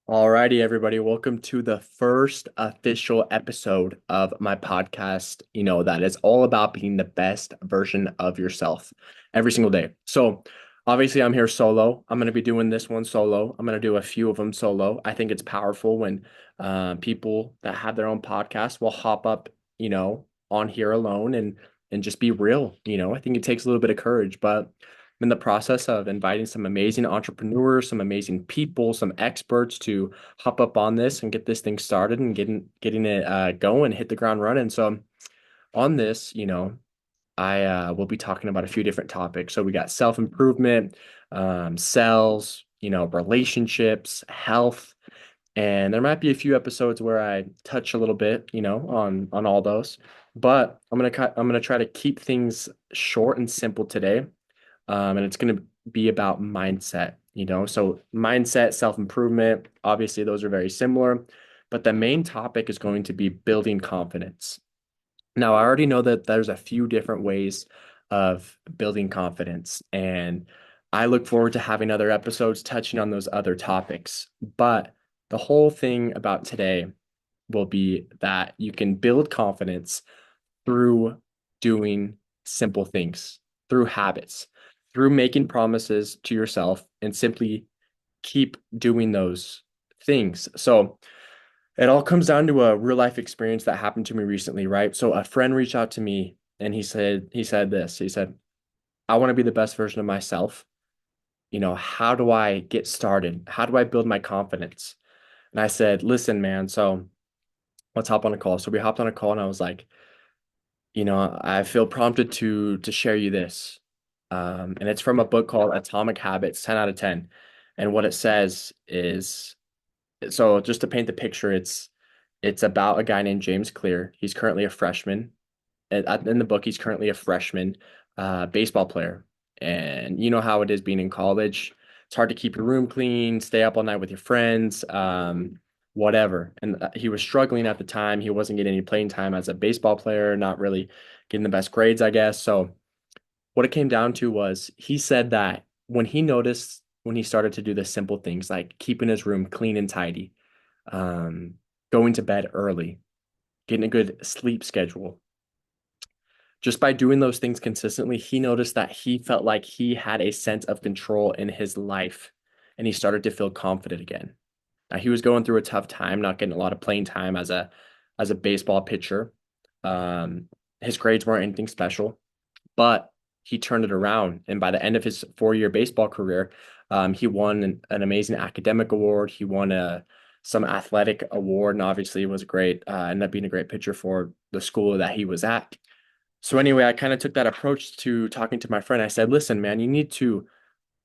Alrighty, everybody. Welcome to the first official episode of my podcast. That is all about being the best version of yourself every single day. So, obviously, I'm here solo. I'm going to be doing this one solo. I'm going to do a few of them solo. I think it's powerful when people that have their own podcast will hop up, on here alone and just be real. I think it takes a little bit of courage, but I'm in the process of inviting some amazing entrepreneurs, some amazing people, some experts to hop up on this and get this thing started and getting it going, hit the ground running. So on this, I will be talking about a few different topics. So we got self-improvement, sales, relationships, health, and there might be a few episodes where I touch a little bit, on all those. But I'm gonna try to keep things short and simple today, and it's going to be about mindset, So mindset, self-improvement, obviously those are very similar, but the main topic is going to be building confidence. Now, I already know that there's a few different ways of building confidence, and I look forward to having other episodes touching on those other topics. But the whole thing about today will be that you can build confidence through doing simple things, through habits, through making promises to yourself and simply keep doing those things. So it all comes down to a real life experience that happened to me recently, right? So a friend reached out to me and he said this. He said, "I want to be the best version of myself. How do I get started? How do I build my confidence?" And I said, "Listen, man, so let's hop on a call." So we hopped on a call and I was like, I feel prompted to share you this. And it's from a book called Atomic Habits, 10 out of 10. And what it says is, so just to paint the picture, it's about a guy named James Clear. He's currently a freshman. In the book, he's currently a freshman baseball player. And you know how it is being in college. It's hard to keep your room clean, stay up all night with your friends, whatever. And he was struggling at the time. He wasn't getting any playing time as a baseball player, not really getting the best grades, I guess. So what it came down to was he said that when he started to do the simple things like keeping his room clean and tidy, um, going to bed early, getting a good sleep schedule, just by doing those things consistently, he noticed that he felt like he had a sense of control in his life and he started to feel confident again. Now, he was going through a tough time, not getting a lot of playing time as a baseball pitcher. Um, his grades weren't anything special, but he turned it around. And by the end of his 4-year baseball career, he won an amazing academic award. He won some athletic award, and obviously it was great. Ended up being a great pitcher for the school that he was at. So anyway, I kind of took that approach to talking to my friend. I said, "Listen, man, you need to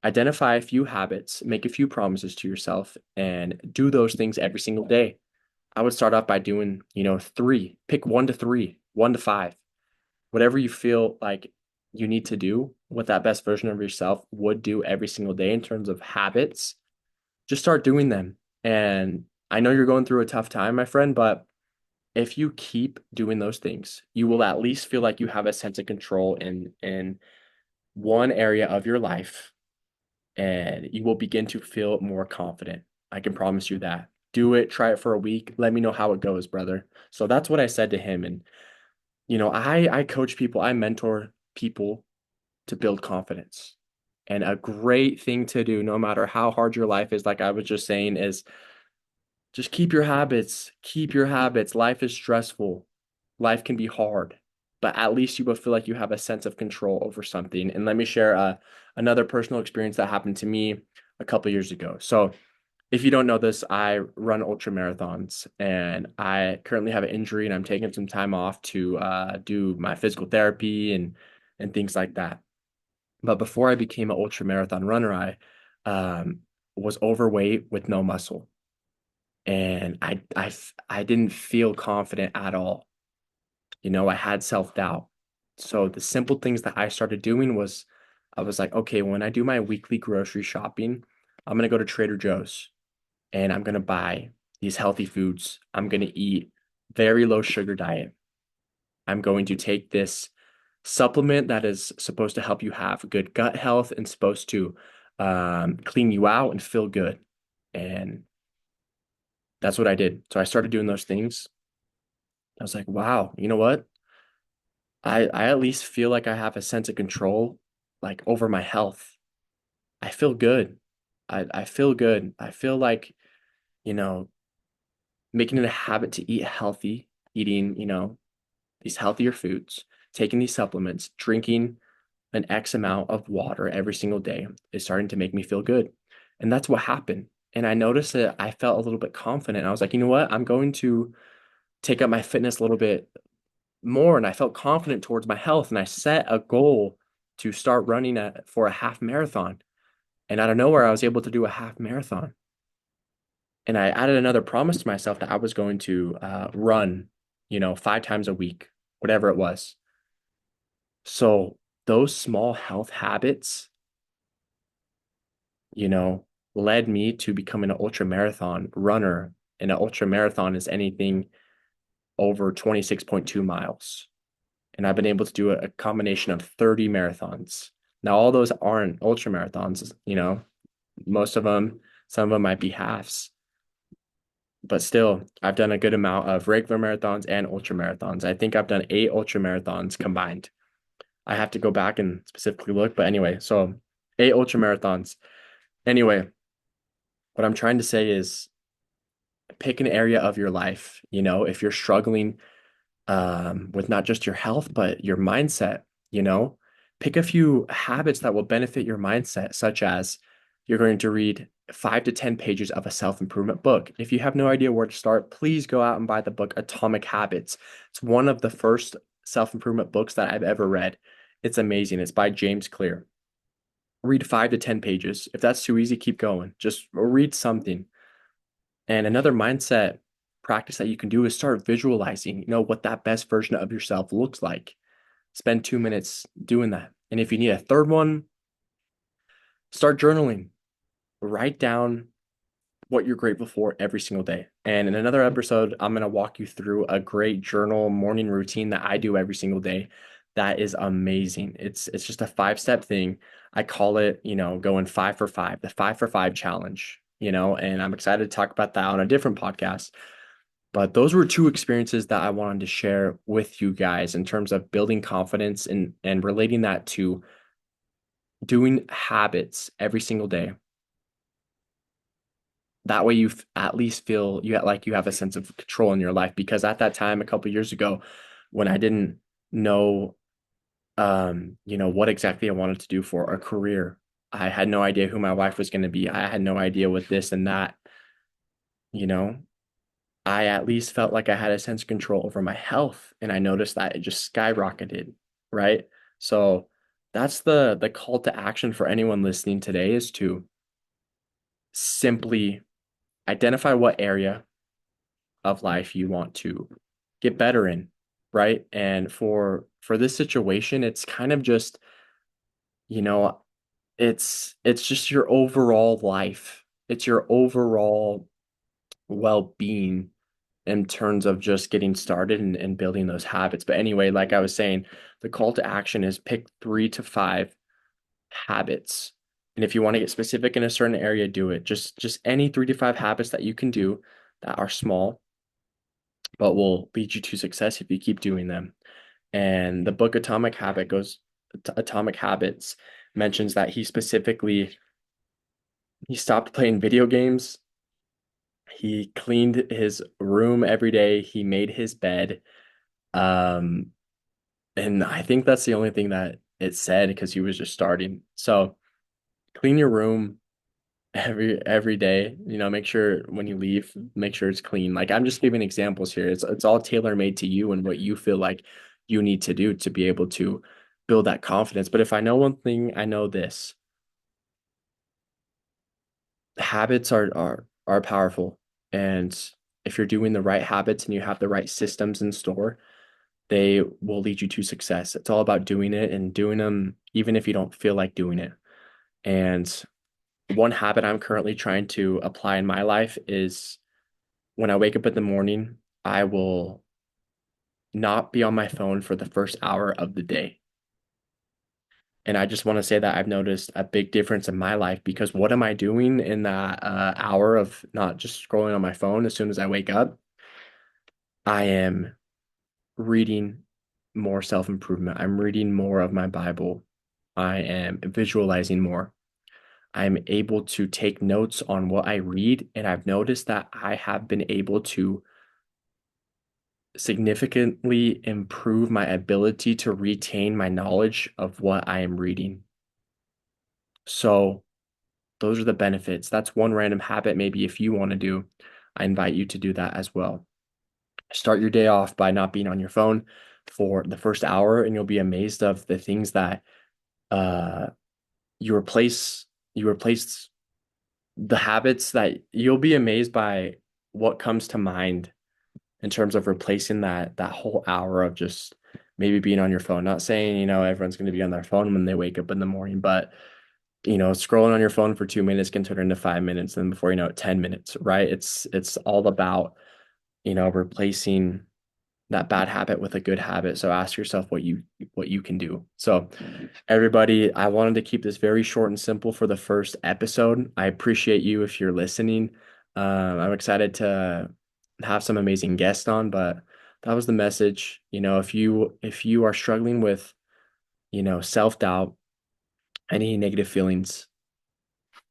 identify a few habits, make a few promises to yourself, and do those things every single day." I would start off by doing, three, pick one to three, one to five, whatever you feel like you need to do, what that best version of yourself would do every single day in terms of habits. Just start doing them. And I know you're going through a tough time, my friend, but if you keep doing those things, you will at least feel like you have a sense of control in one area of your life, and you will begin to feel more confident. I can promise you that. Do it, try it for a week. Let me know how it goes, brother. So that's what I said to him. And I coach people, I mentor people to build confidence. And a great thing to do, no matter how hard your life is, like I was just saying, is just keep your habits. Keep your habits. Life is stressful. Life can be hard, but at least you will feel like you have a sense of control over something. And let me share another personal experience that happened to me a couple years ago. So, if you don't know this, I run ultra marathons and I currently have an injury and I'm taking some time off to do my physical therapy and things like that. But before I became an ultra marathon runner, I um, was overweight with no muscle and I didn't feel confident at all. I had self-doubt. So the simple things that I started doing was I was like, okay, when I do my weekly grocery shopping, I'm gonna go to Trader Joe's and I'm gonna buy these healthy foods. I'm gonna eat very low sugar diet. I'm going to take this supplement that is supposed to help you have good gut health and supposed to clean you out and feel good. And That's what I did. So I started doing those things. I was like, wow, you know what? I at least feel like I have a sense of control like over my health. I feel good. I feel good. I feel like, you know, making it a habit to eat healthy, eating, these healthier foods, taking these supplements, drinking an X amount of water every single day is starting to make me feel good. And that's what happened. And I noticed that I felt a little bit confident. I was like, you know what? I'm going to take up my fitness a little bit more. And I felt confident towards my health. And I set a goal to start running for a half marathon. And out of nowhere, I was able to do a half marathon. And I added another promise to myself that I was going to run, 5 times a week, whatever it was. So those small health habits, you know, led me to becoming an ultra marathon runner. And an ultra marathon is anything over 26.2 miles. And I've been able to do a combination of 30 marathons. Now, all those aren't ultra marathons, most of them, some of them might be halves, but still, I've done a good amount of regular marathons and ultra marathons. I think I've done 8 ultra marathons combined. I have to go back and specifically look, but anyway, so 8 ultra marathons. Anyway, what I'm trying to say is pick an area of your life, if you're struggling with not just your health, but your mindset, you know, pick a few habits that will benefit your mindset, such as you're going to read 5 to 10 pages of a self-improvement book. If you have no idea where to start, please go out and buy the book Atomic Habits. It's one of the first self-improvement books that I've ever read. It's amazing. It's by James Clear. Read 5 to 10 pages. If that's too easy, keep going. Just read something. And another mindset practice that you can do is start visualizing, what that best version of yourself looks like. Spend 2 minutes doing that. And if you need a third one, start journaling. Write down what you're grateful for every single day. And in another episode, I'm going to walk you through a great journal morning routine that I do every single day. That is amazing. It's just a 5 step thing. I call it, going 5 for 5, the 5 for 5 challenge, and I'm excited to talk about that on a different podcast. But those were two experiences that I wanted to share with you guys in terms of building confidence and relating that to doing habits every single day. That way you at least feel like you have a sense of control in your life, because at that time a couple years ago when I didn't know what exactly I wanted to do for a career, I had no idea who my wife was going to be. I had no idea what this and that, you know. I at least felt like I had a sense of control over my health, and I noticed that it just skyrocketed, right? So that's the call to action for anyone listening today, is to simply identify what area of life you want to get better in, right? And for this situation, it's kind of just, you know, it's just your overall life. It's your overall well-being in terms of just getting started and building those habits. But anyway, like I was saying, the call to action is pick 3 to 5 habits. And if you want to get specific in a certain area, do it. Just any 3 to 5 habits that you can do that are small, but will lead you to success if you keep doing them. And the book Atomic Habits mentions that he stopped playing video games. He cleaned his room every day. He made his bed. Um, and I think that's the only thing that it said, because he was just starting. So clean your room every day. Make sure when you leave, make sure it's clean. Like, I'm just giving examples here. It's all tailor made to you and what you feel like you need to do to be able to build that confidence. But if I know one thing, I know this: habits are powerful. And if you're doing the right habits and you have the right systems in store, they will lead you to success. It's all about doing it and doing them even if you don't feel like doing it. And one habit I'm currently trying to apply in my life is, when I wake up in the morning, I will not be on my phone for the first hour of the day. And I just want to say that I've noticed a big difference in my life because what am I doing in that hour of not just scrolling on my phone as soon as I wake up? I am reading more self-improvement. I'm reading more of my Bible. I am visualizing more. I'm able to take notes on what I read, and I've noticed that I have been able to significantly improve my ability to retain my knowledge of what I am reading. So, those are the benefits. That's one random habit, maybe if you want to do, I invite you to do that as well. Start your day off by not being on your phone for the first hour, and you'll be amazed of the things that uh you replace the habits that you'll be amazed by what comes to mind in terms of replacing that whole hour of just maybe being on your phone. Not saying, everyone's going to be on their phone when they wake up in the morning, but scrolling on your phone for 2 minutes can turn into 5 minutes, and before you know it, 10 minutes, right? It's all about, replacing that bad habit with a good habit. So ask yourself what you can do. So everybody, I wanted to keep this very short and simple for the first episode. I appreciate you if you're listening. I'm excited to have some amazing guests on, but that was the message. If you are struggling with, self-doubt, any negative feelings,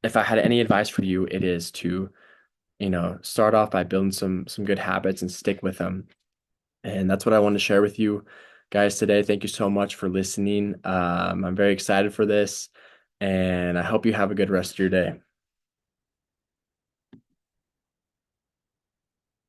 if I had any advice for you, it is to, start off by building some good habits and stick with them. And that's what I wanted to share with you guys today. Thank you so much for listening. I'm very excited for this, and I hope you have a good rest of your day.